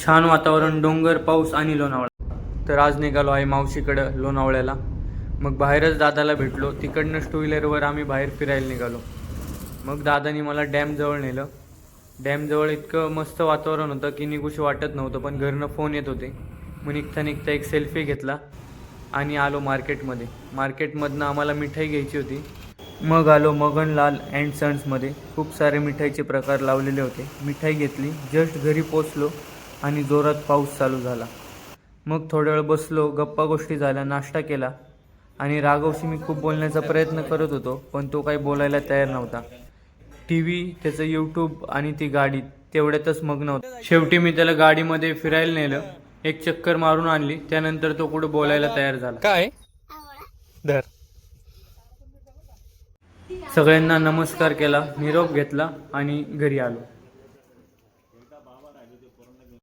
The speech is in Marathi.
छान वातावरण, डोंगर, पाऊस आणि लोणावळा. तर आज निघालो आहे मावशीकडं लोणावळ्याला. मग बाहेरच दादाला भेटलो. तिकडनंच टू व्हीलरवर आम्ही बाहेर फिरायला निघालो. मग दादानी मला डॅमजवळ नेलं. डॅमजवळ इतकं मस्त वातावरण होतं की निघूशी वाटत नव्हतं, पण घरनं फोन येत होते. मग निघता निघता एक सेल्फी घेतला आणि आलो मार्केटमध्ये. मार्केटमधनं आम्हाला मिठाई घ्यायची होती. मग आलो मगनलाल अँड सन्समध्ये. खूप सारे मिठाईचे प्रकार लावलेले होते. मिठाई घेतली. जस्ट घरी पोचलो आणि जोरात पाऊस चालू झाला. मग थोड्या वेळ बसलो, गप्पा गोष्टी झाल्या, नाश्ता केला आणि राघवशी मी खूप बोलण्याचा प्रयत्न करत होतो, पण तो काही बोलायला तयार नव्हता. टी व्ही, त्याचं यूट्यूब आणि ती गाडी तेवढ्यातच मग्न होता. शेवटी मी त्याला गाडीमध्ये फिरायला नेलं. एक चक्कर मारून आणली. त्यानंतर तो कुठं बोलायला तयार झाला. काय धर. सगळ्यांना नमस्कार केला, निरोप घेतला आणि घरी आलो.